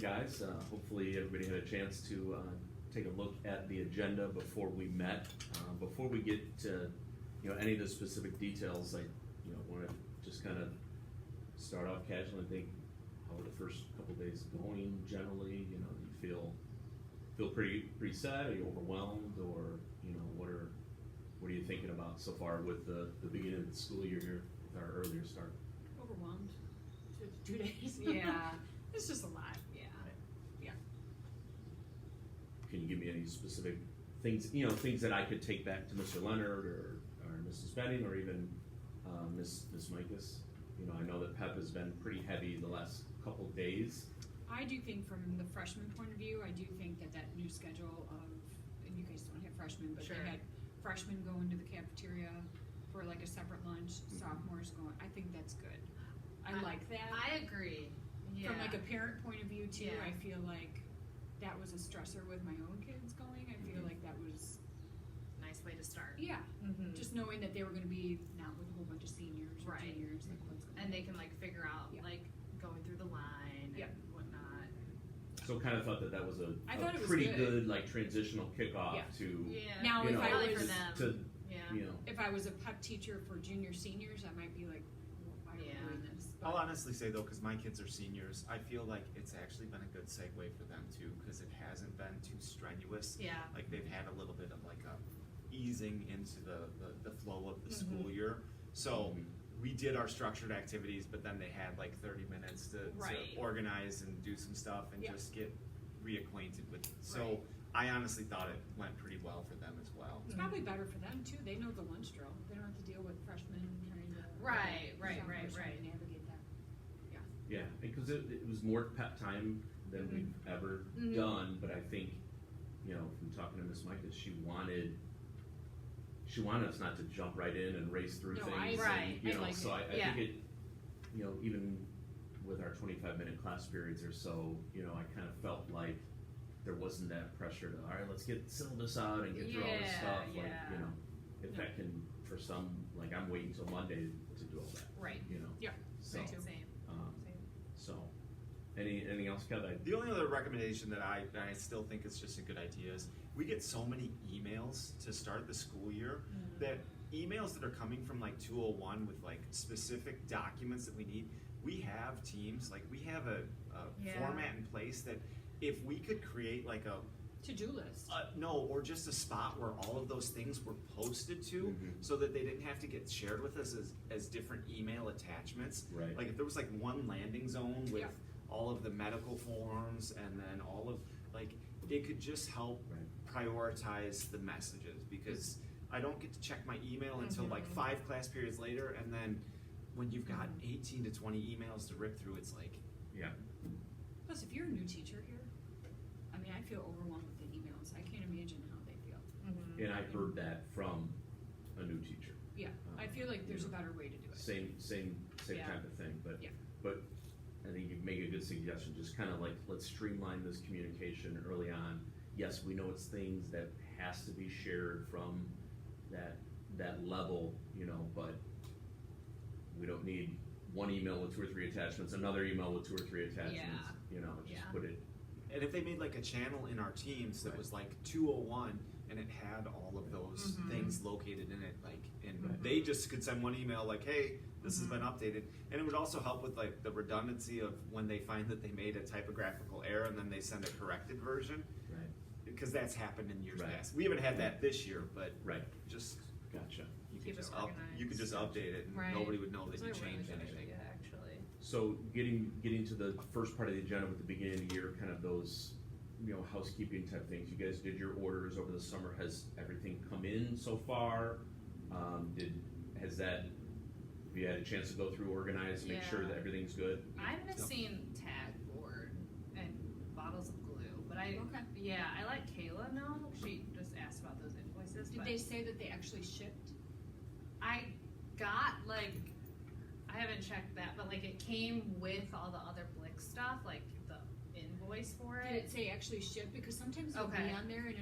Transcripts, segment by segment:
guys. Hopefully everybody had a chance to take a look at the agenda before we met. Before we get to any of the specific details, I want to just kind of start off casually and think, how are the first couple days going generally? Do you feel pretty set? Are you overwhelmed, or what are you thinking about so far with the beginning of the school year here with our earlier start? Overwhelmed. 2 days. Yeah. It's just a lot. Yeah. Yeah. Can you give me any specific things, things that I could take back to Mr. Leonard or Mrs. Benning or even Miss Micus? I know that Pep has been pretty heavy the last couple of days. I do think from the freshman point of view, I do think that new schedule of, and you guys don't have freshmen, but Sure. they had freshmen going to the cafeteria for like a separate lunch, sophomores going, I think that's good. I like that. I agree. Yeah. From like a parent point of view too, Yeah. I feel like that was a stressor with my own kids going. I feel like that was, Nice way to start. yeah, Mm-hmm. just knowing that they were going to be not with a whole bunch of seniors or Right. juniors, like what's going on. And they can figure out Yeah. going through the line Yeah. and whatnot. So kind of thought that was I thought it was pretty good. good transitional kickoff Yeah. to Yeah. Now, if I Probably was- for them. to Yeah. If I was a PEP teacher for junior seniors, I might be like, well, why are we Yeah. doing this? I'll honestly say though, because my kids are seniors, I feel like it's actually been a good segue for them too, because it hasn't been too strenuous. Yeah. Like they've had a little bit of like a easing into the flow of the school year. So we did our structured activities, but then they had like 30 minutes to Right. organize and do some stuff and Yeah. just get reacquainted with it. So Right. I honestly thought it went pretty well for them as well. It's probably better for them too. They know the lunch drill. They don't have to deal with freshmen trying to Right, right, sophomores trying right. to navigate that. Yeah, because it was more Pep time than we've ever Mhm. done, but I think, from talking to Miss Micah, she wanted us not to jump right in and race through No, things. Right. And, I like so it. I Yeah. think it, even with our 25-minute class periods or so, I kind of felt like there wasn't that pressure to, all right, let's get syllabus out and get through all this Yeah, stuff. yeah. If that can, for some, I'm waiting till Monday to do all that. Right. Yeah. So, Same. um, Same. so, anything else, Kevin? The only other recommendation that I still think is just a good idea is we get so many emails to start the school year that emails that are coming from 201 with specific documents that we need, we have teams, we have a Yeah. format in place that if we could create To-do list. or just a spot where all of those things were posted to Mhm. so that they didn't have to get shared with us as different email attachments. Right. Like if there was one landing zone with Yeah. all of the medical forms and then all of it could just help Right. prioritize the messages, because I don't get to check my email until 5 class periods later, and then when you've got 18 to 20 emails to rip through, it's Yeah. Plus, if you're a new teacher here, I mean, I feel overwhelmed with the emails. I can't imagine how they feel. Mm-hmm. And I heard that from a new teacher. Yeah, I feel like there's a better way to do it. Same Yeah. type of thing, but Yeah. but I think you make a good suggestion. Just kind of let's streamline this communication early on. Yes, we know it's things that has to be shared from that level, but we don't need one email with 2 or 3 attachments, another email with 2 or 3 attachments. Just Yeah. put it. and if they made a channel in our teams that was 201 and it had all of those things located in it, and Right. they just could send one email hey, this has been updated, and it would also help with the redundancy of when they find that they made a typographical error and then they send a corrected version, Right. because that's happened in years Right. past. We haven't had that this year, but Right. just Gotcha. you Keep could it just organized. you could just update it and Right. nobody would know that It's you a really changed good anything. idea, actually. So getting to the first part of the agenda with the beginning of the year, kind of those housekeeping type things. You guys did your orders over the summer. Has everything come in so far? Have you had a chance to go through, organize, make sure Yeah. that everything's good? I haven't seen tag board and bottles of glue, but I let Kayla know. She just asked about those invoices. Did but they say that they actually shipped? I got I haven't checked that, but it came with all the other Blick stuff, the invoice invoice for Did it? it say actually shipped? Because sometimes it'll Okay. be on there and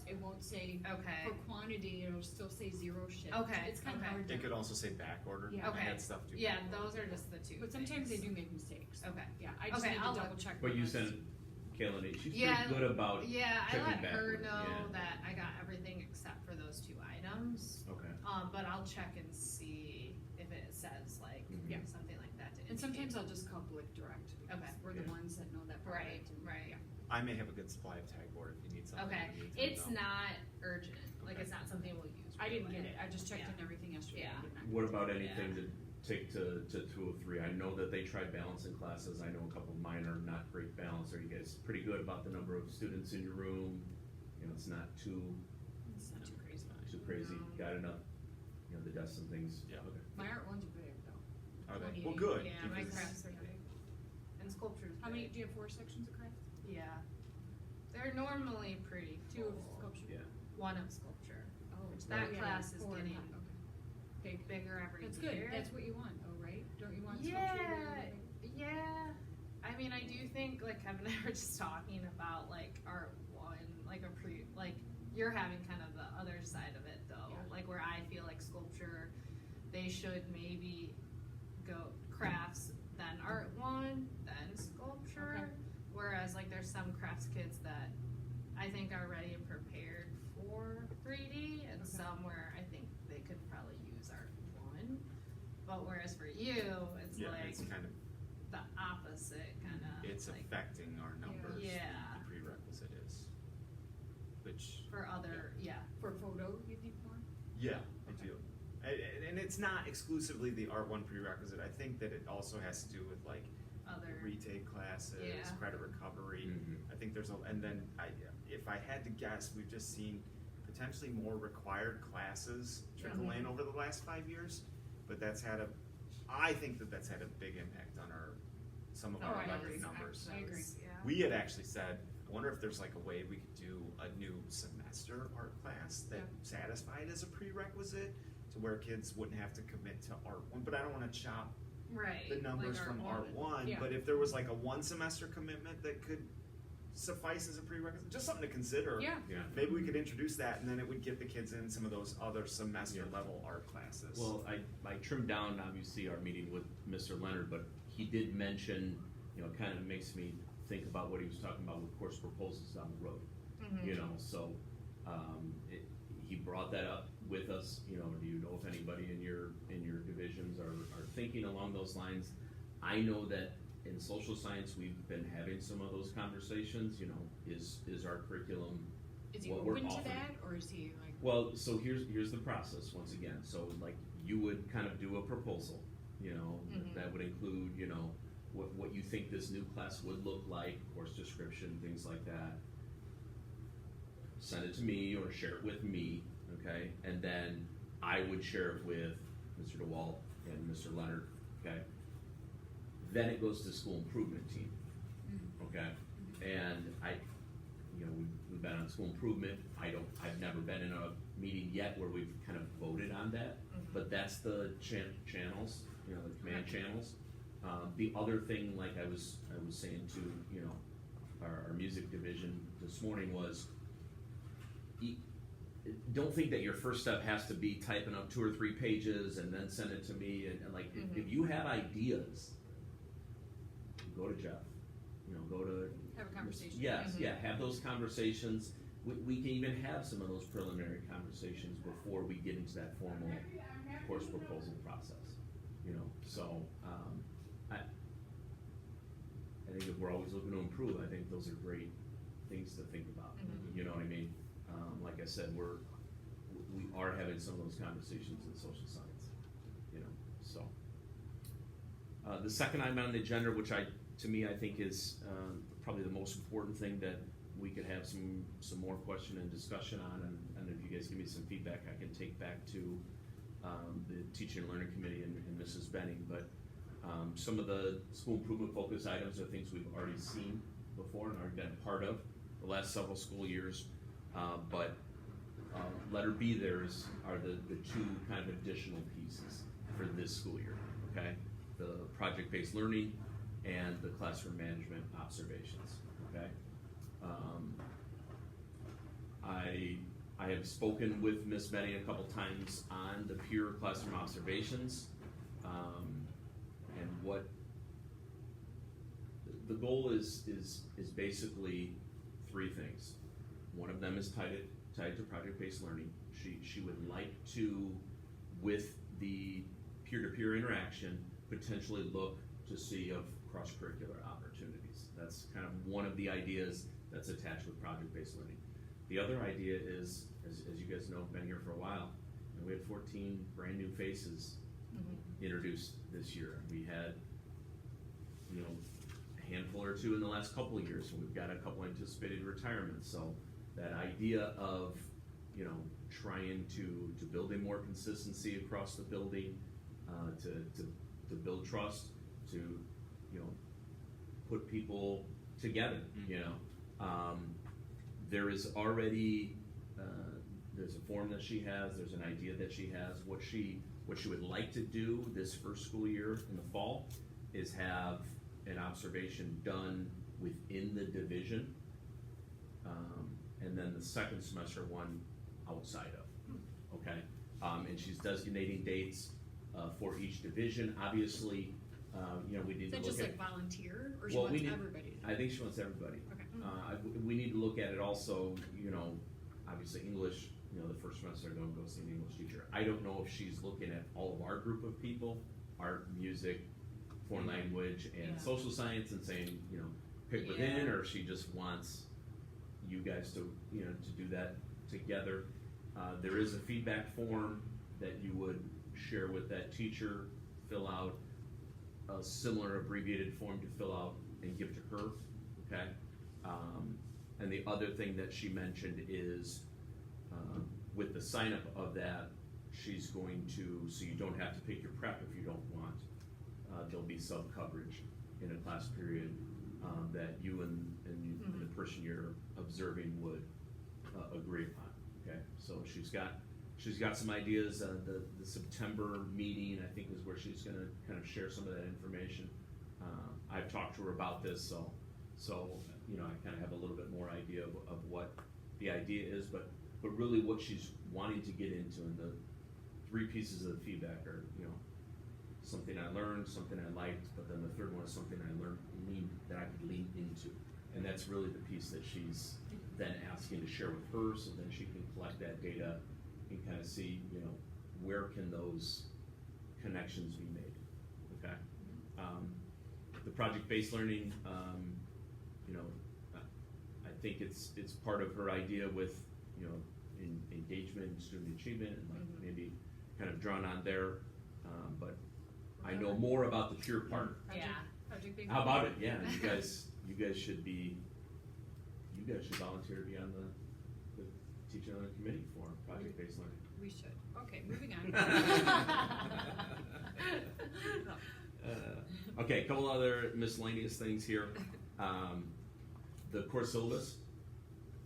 it won't say Okay. for quantity, it'll still say 0 shipped. Okay, It's kind of okay. hard It to, could also say back ordered. Yeah. Okay. I had stuff do Yeah, back those ordered. are just the two. but sometimes they things. do make mistakes. Okay. Yeah, I just Okay, need I'll to look. double check. But my you list. sent Kayla, she's Yeah, pretty good about, Yeah, I checking let her backward, know yeah. that I got everything except for those 2 items. okay. But I'll check and see if it says like Mhm. something like that to And sometimes indicate. I'll just call Blick direct because Okay. we're the Yeah. ones that know that product. Right, and- right. yeah. I may have a good supply of tag board if you need something. Okay, in the meantime, it's though. not urgent, like Okay. it's not something we'll use. I didn't right get away. it. I just checked Yeah. in everything yesterday. Yeah. I did not What get about it. anything to take to 203? I know that they tried balancing classes. I know a couple of mine are not great balance. Are you guys pretty good about the number of students in your room? You know, it's not too It's not too crazy. crazy. No. Got enough, you know, the desks and things. Yeah. Okay. My art ones are big though. Are they? 28. Well, good. Yeah, my because- crafts are big. And sculptures. How many, big. do you have 4 sections of craft? Yeah. They're normally pretty 2 of full. sculpture? Yeah. 1 of sculpture. Oh, Which that yeah, class is 4 and getting half, okay. bigger every That's year. good. That's what you want though, right? Don't you want sculpture? Yeah, yeah. I mean, I do think like Kevin and I were just talking about like art one, like a like you're having kind of the other side of it though, Yeah. like where I feel like sculpture, they should maybe go crafts, then art one, then sculpture. Okay. Whereas like there's some crafts kids that I think are ready and prepared for 3D, and Okay. some where I think they could probably use art one. But whereas for you, it's Yeah, like it's kind of, the opposite kind of. it's like affecting our numbers. Yeah. The prerequisite is, which, for other, yeah. For photo, you think more? yeah, I do. And it's not exclusively the art one prerequisite. I think that it also has to do with like Other. retake classes, Yeah. credit recovery. Mhm. I think there's and then if I had to guess, we've just seen potentially more required classes trickle in over the last 5 years, but I think that's had a big impact on some of Oh, our I elective agree. numbers. I agree. Yeah. We had actually said, I wonder if there's like a way we could do a new semester art class that Yeah. satisfied as a prerequisite to where kids wouldn't have to commit to art one, but I don't wanna chop Right. the numbers like from art one, Yeah. but if there was like a 1 semester commitment that could suffice as a prerequisite, just something to consider. Yeah. Yeah. Maybe we could introduce that and then it would get the kids in some of those other semester Yeah. level art classes. Well, I trimmed down obviously our meeting with Mr. Leonard, but he did mention, you know, kind of makes me think about what he was talking about with course proposals down the road. Mhm. You know, so he brought that up with us. You know, do you know if anybody in your divisions are thinking along those lines? I know that in social science we've been having some of those conversations. You know, is our curriculum Is he what we're open to offering? that, or is he like? Well, so here's the process once again. So like you would kind of do a proposal, you know, Mhm. that would include, you know, what you think this new class would look like, course description, things like that. Send it to me or share it with me, okay? And then I would share it with Mr. DeWalt and Mr. Leonard, okay? Then it goes to school improvement team, okay? And you know, we've been on school improvement. I've never been in a meeting yet where we've kind of voted on that, but that's the channels, you know, the command channels. The other thing, like I was saying to, you know, our music division this morning was, don't think that your first step has to be typing up 2 or 3 pages and then send it to me, and like, if you have ideas, go to Jeff, you know, go to Have a conversation. Yes, yeah, have those conversations. We can even have some of those preliminary conversations before we get into that formal course proposal process, you know, so, I think if we're always looking to improve, I think those are great things to think about, you know what I mean? Like I said, we are having some of those conversations in social science, you know, so. The second item on the agenda, which to me, I think is probably the most important thing that we could have some more question and discussion on, and if you guys give me some feedback, I can take back to the Teaching and Learning Committee and Mrs. Benning. But some of the school improvement focus items are things we've already seen before and already been part of the last several school years. But letter B are the 2 kind of additional pieces for this school year, okay? The project-based learning and the classroom management observations, okay? I have spoken with Miss Benny a couple times on the peer classroom observations, and what the goal is basically three things. One of them is tied to project-based learning. She would like to, with the peer-to-peer interaction, potentially look to see of cross-curricular opportunities. That's kind of one of the ideas that's attached with project-based learning. The other idea is, as you guys know, I've been here for a while, and we had 14 brand new faces introduced this year. We had, a handful or two in the last couple of years, and we've got a couple anticipated retirements. So that idea of, trying to build in more consistency across the building, to build trust, to, put people together, there is already, there's a form that she has, there's an idea that she has. What she would like to do this first school year in the fall is have an observation done within the division, and then the second semester one outside of, okay? And she's designating dates for each division. Obviously, we need Is to that look just at. like volunteer, or she Well, wants we need- everybody to do I it? think she wants everybody. Okay. We need to look at it also, obviously English, the first semester I don't go see an English teacher. I don't know if she's looking at all of our group of people, art, music, foreign language, and Yeah. social science, and saying, pick within, or if she just wants you guys to, to do that together. There is a feedback form that you would share with that teacher, fill out a similar abbreviated form to fill out and give to her, okay? And the other thing that she mentioned is, with the sign up of that, she's going to, so you don't have to pick your prep if you don't want. There'll be sub-coverage in a class period that you and the person you're observing would agree upon, okay? So she's got some ideas. The September meeting, I think, is where she's gonna kind of share some of that information. I've talked to her about this, so I kind of have a little bit more idea of what the idea is, but really what she's wanting to get into, and the three pieces of the feedback are, something I learned, something I liked, but then the third one is something I learned that I could lean into. And that's really the piece that she's then asking to share with her, so then she can collect that data and kind of see, where can those connections be made, okay? The project-based learning, I think it's part of her idea with, engagement and student achievement, and like maybe kind of drawn on there, but I know more about the pure part. Yeah. Project Big How about it? League. Yeah, you guys should volunteer to be on the teaching on the committee for project-based learning. We should. Okay, moving on. Okay, a couple other miscellaneous things here. The course syllabus,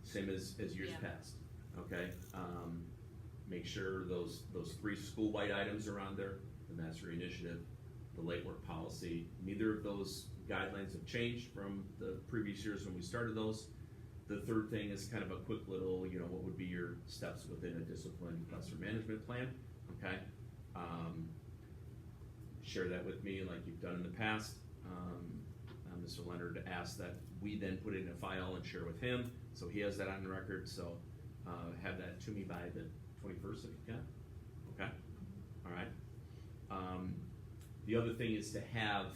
same as years Yeah. past, okay? Make sure those three school-wide items are on there, the mastery initiative, the late work policy. Neither of those guidelines have changed from the previous years when we started those. The third thing is kind of a quick little, what would be your steps within a discipline classroom management plan, okay? Share that with me like you've done in the past. Mr. Leonard asked that we then put it in a file and share with him, so he has that on the record. So have that to me by the 21st if you can. Okay? All right. The other thing is to have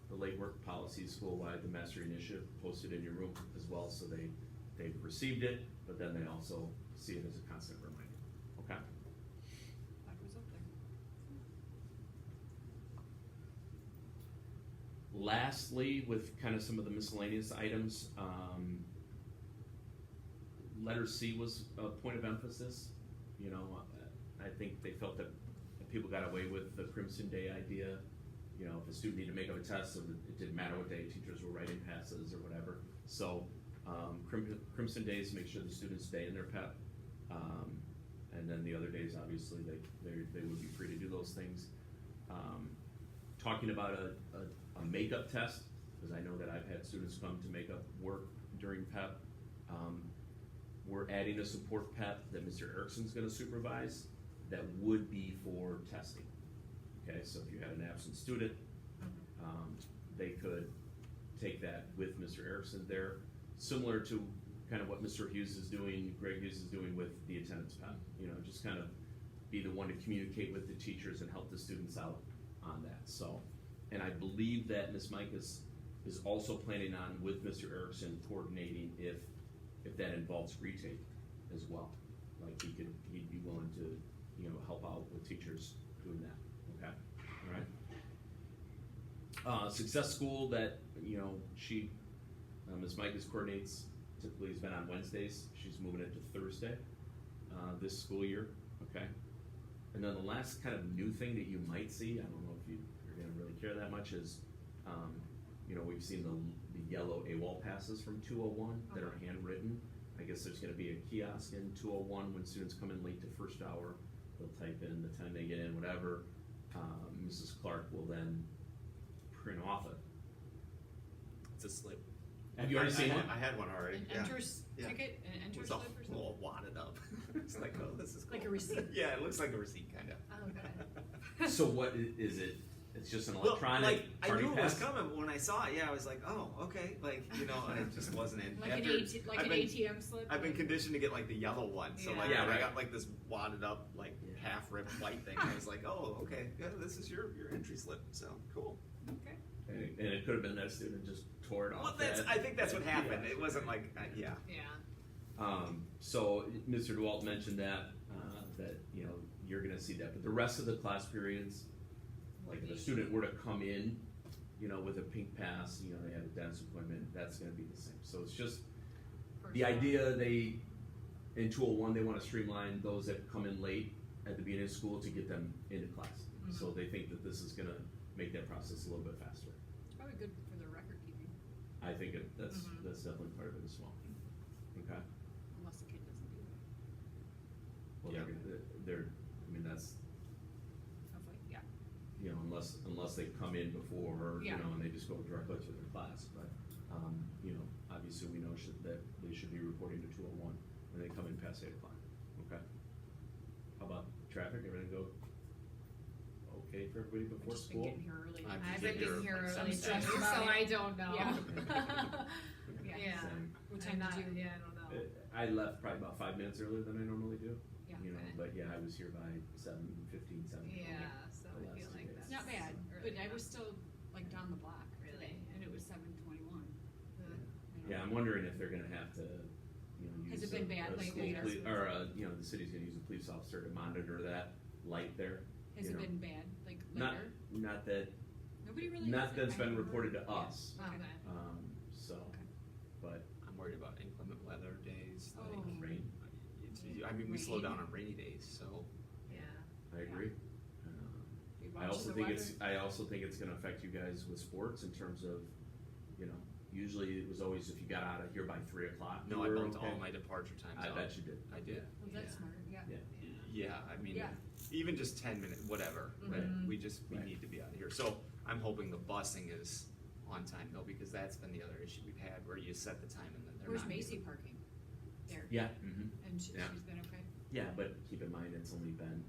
the late work policy school-wide, the mastery initiative, posted in your room as well, so they've received it, but then they also see it as a constant reminder. Okay? That was up there. Lastly, with kind of some of the miscellaneous items, letter C was a point of emphasis. I think they felt that people got away with the Crimson Day idea. If a student needed to make up a test, so it didn't matter what day, teachers were writing passes or whatever. So Crimson Days make sure the students stay in their PEP. And then the other days, obviously, they would be free to do those things. Talking about a makeup test because I know that I've had students come to make up work during PEP. We're adding a support PEP that Mr. Erickson's gonna supervise that would be for testing. Okay, so if you had an absent student, they could take that with Mr. Erickson there, similar to kind of what Mr. Hughes is doing, Greg Hughes is doing with the attendance PEP. You know, just kind of be the one to communicate with the teachers and help the students out on that. So, and I believe that Ms. Mike is also planning on with Mr. Erickson coordinating if that involves retake as well. Like he'd be willing to, you know, help out with teachers doing that. Okay, all right. Success School that, you know, Ms. Micah coordinates, typically has been on Wednesdays. She's moving it to Thursday this school year, okay? And then the last kind of new thing that you might see, I don't know if you're gonna really care that much, is, you know, we've seen the yellow AWOL passes from 201 that are handwritten. I guess there's gonna be a kiosk in 201 when students come in late to first hour. They'll type in the time they get in, whatever. Mrs. Clark will then print off it. It's a slip. Have you already seen one? I had one already. An Yeah. enters Yeah. ticket, an enter It's slip all, or something? all wadded up. It's like, oh, this is cool. Like a receipt. Yeah, it looks like a receipt, kind of. Oh, good. So what is it? It's just an Well, electronic like, I party knew it was pass? coming, but when I saw it, yeah, I was like, oh, okay, like, you know, and it just wasn't in. Like After- an ATM slip? I've been conditioned to get like the yellow one, so like Yeah, when right. I got like this wadded up, like half ripped white thing, I was like, oh, okay, yeah, this is your entry slip, so cool. Okay. And it could have been that student just tore it off. Well, I think that's what happened. Yeah. It wasn't like, yeah. Yeah. So Mr. DeWalt mentioned that you know, you're gonna see that, but the rest of the class periods, like if a student were to come in, you know, with a pink pass, you know, they have a dentist appointment, that's gonna be the same. So it's just, the idea in 201, they wanna streamline those that come in late at the beginning of school to get them into class. So they think that this is gonna make that process a little bit faster. Probably good for their record keeping, I think that's definitely part of it as well. Okay? unless the kid doesn't do it. Well, Yeah. I mean, that's, Sounds like, yeah. you know, unless they come in before, you Yeah. know, and they just go directly to their class, but, you know, obviously we know that they should be reporting to 201 when they come in past 8 o'clock, okay? How about traffic, everything go okay for everybody I've before just been school? getting here early. I've been getting here like early too, sunset. so I don't know. Yeah. Yeah. Same. What I'm time did not- you? Yeah, I don't know. I left probably about 5 minutes earlier than I normally do, Yeah. you know, Okay. but yeah, I was here by 7:15, 7:20. Yeah, so the I last feel 2 like days. that's It's not bad, early but I enough. was still like down the block Really? today, and it was 7:21. Yeah, I'm wondering if they're gonna have to, you know, Has use it been bad a lately, school or- police, or you know, the city's gonna use a police officer to monitor that light there. Has you it know. been bad, like Not, later? not that, Nobody really. not has it? that's I been haven't reported to heard. Yeah. us, Okay. Okay. so, Okay. but I'm worried about inclement weather days, like, Oh. rain, I mean, we slow Rain. down on rainy days, so. Yeah. I agree. You I watch also the think weather? I also think it's gonna affect you guys with sports in terms of, you know, usually it was always if you got out of here by 3 o'clock. No, you I were bumped okay. all my departure times I up. bet you did. I did. Well, that's Yeah. smart, yeah. Yeah. Yeah, I mean, Yeah. even just 10 minutes, whatever, right? Mhm. We Right. need to be out of here. So I'm hoping the busing is on time though, because that's been the other issue we've had where you set the time and then they're Where's not. Macy even- parking? There. Yeah, And she's Yeah. been okay? yeah, but keep in mind, it's only been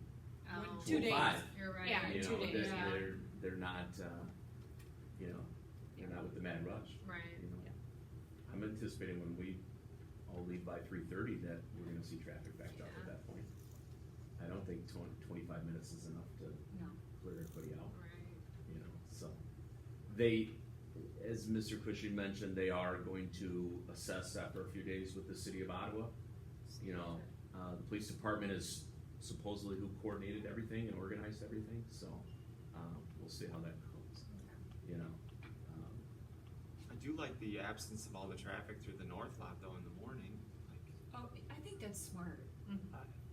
Oh, 2 days. 205. You're right. Yeah, You 2 know, days, they're not, you know, they're not with the mad rush. Right. You know. Yeah. I'm anticipating when we all leave by 3:30 that we're gonna see traffic backed up at Yeah. that point. I don't think 25 minutes is enough to No. clear everybody out, Right. you know, so. They, as Mr. Cushing mentioned, they are going to assess after a few days with the city of Ottawa. You know, the police department is supposedly who coordinated everything and organized everything, so, we'll see how that goes, you know. I do like the absence of all the traffic through the north lot though in the morning. Like, Oh, I think that's smart.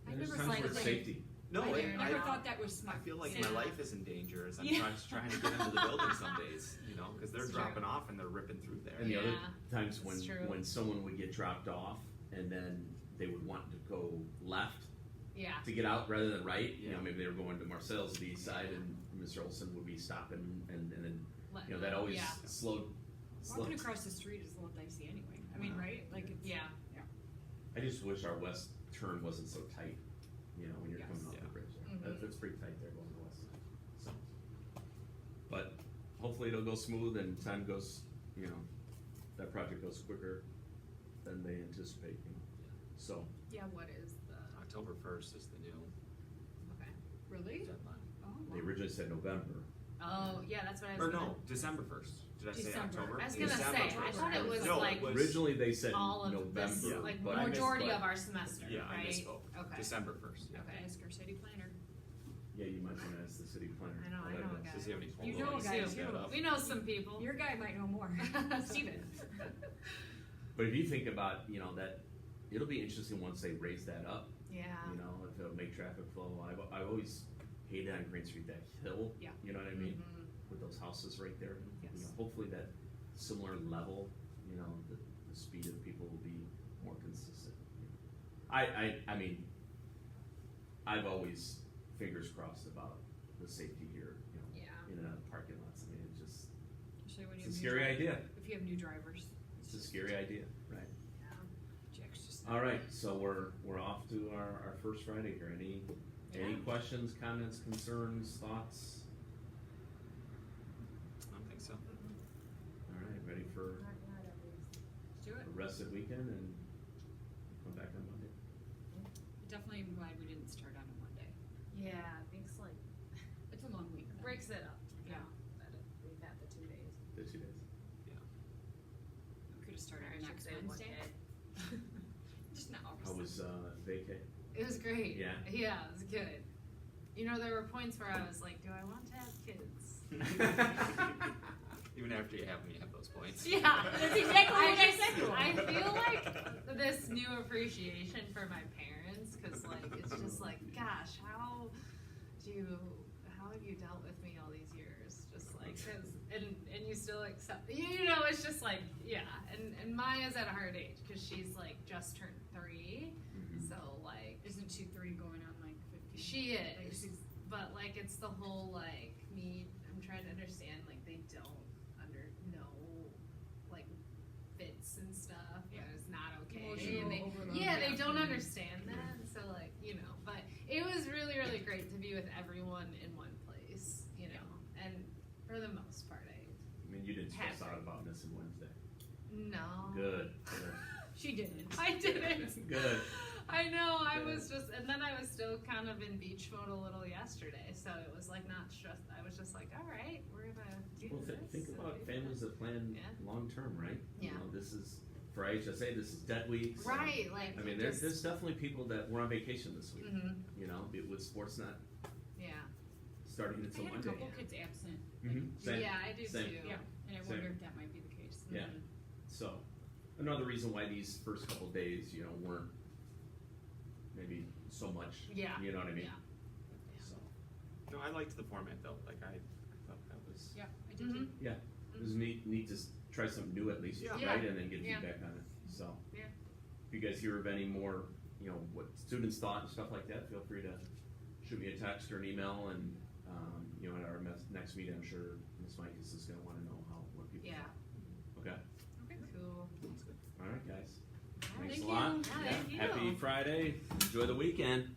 I There's never times thought for that. safety. no, I and never I, thought that was I smart. feel like Yeah. my life is in danger as I'm Yeah. trying to get into the building some days, you know, because they're It's true. dropping off and they're ripping through there. And the other Yeah, times when, that's true. when someone would get dropped off and then they would want to go left Yeah. to get out rather than right, you know, Yeah. maybe they were going to Marcel's, the east side, and Mr. Olson would be stopping and then, you know, that always Yeah. slowed Walking across the street is a little dicey anyway. I mean, right? Like it's Yeah. I just wish our west turn wasn't so tight, you know, when you're coming Yes. off the Yeah. bridge there. Mhm. That's pretty tight there going the west side, so. But hopefully it'll go smooth and time goes, you know, that project goes quicker than they anticipate, you know, so. Yeah, what is the, October 1st is the new okay. really. deadline. Oh, They wow. originally said November. Oh, yeah, that's what I was Or gonna. no, December 1st. Did I say December. October? I was gonna December say, I 1st. thought it was No, like it was, Originally they said all of November, this, like but I majority misspoke. of our semester, yeah, right? I misspoke. Okay. December 1st, yeah. Okay. Ask our city planner. Yeah, you might wanna ask the city planner. I know, how I that know a goes. guy. Does he have any You phone know lines to guys, look that too. up? We know some people. Your guy might know more. Steven. But if you think about, you know, that, it'll be interesting once they raise that up, Yeah. you know, if it'll make traffic flow. I've always hated on Green Street, that hill, Yeah. you know what I mean? Mhm. With those houses right there. You Yes. know, hopefully that similar level, you know, the speed of people will be more consistent. I mean, I've always fingers crossed about the safety here, you know, Yeah. in and out of parking lots. I mean, it's just, Especially when you it's a have new scary drivers. idea. If you have new drivers. It's a scary idea, right? Yeah. Jack's just. All right, so we're off to our first Friday here. Any Yeah. questions, comments, concerns, thoughts? I don't think so. All right, ready for Let's do it. the rest of the weekend and come back on Monday? Definitely am glad we didn't start on a Monday. Yeah, thanks, like, It's a long week. though. breaks it up. Yeah. That we've had the 2 days. The 2 days. We could have started I should next say 1 Wednesday. day. Just now. How was vacay? It was great. Yeah? Yeah, it was good. You know, there were points where I was like, do I want to have kids? Even after you have them, you have those points. Yeah, That's exactly what I said to him. I feel like this new appreciation for my parents, because like it's just like, gosh, how have you dealt with me all these years? Just like, and you still accept, you know, it's just like, yeah. And Maya's at a hard age because she's like just turned 3, Mhm. so like Isn't she 3 going on like 15? she Like, is, she's- but like it's the whole like I'm trying to understand like they don't know like fits and stuff. Yeah. And it's not okay. Emotional And they, overload. yeah, they Yeah. don't understand that. And so like, you know, but it was really, really great to be with everyone in one place, you know. And for the most part, I mean, you didn't stress out about missing Wednesday. no. Good. She didn't. I didn't. Good. I know, I Good. was just, and then I was still kind of in beach mode a little yesterday, so it was like not stressed. I was just like, all right, we're gonna do Well, this. think and about do families that plan Yeah. long term, right? You Yeah. know, this is, for IHSA, this is debt week. so- Right, like. I mean, there's definitely people that were on vacation this week, Hmm. you know, with sports not Yeah. starting I until had a Monday. couple kids absent. Mhm. Same. Yeah, I do Same. too. Yeah, and I Same. wonder if that might be the case. Yeah. Mhm. So, another reason why these first couple days, you know, weren't maybe so much, Yeah. you know what I mean? Yeah. So, No, I liked the format though. Like I thought that was. Yeah, I did too. Mhm. it was neat to try something new at least, Yeah. right, and then get Yeah. feedback on it, so. Yeah. If you guys hear of any more, you know, what students thought and stuff like that, feel free to shoot me a text or an email, and, you know, at our next meeting, I'm sure Ms. Mikes is gonna wanna know what people Yeah. thought. Okay, Okay. Cool. alright, guys, thanks Thank a lot. you. Yeah, thank you. Happy Friday, enjoy the weekend.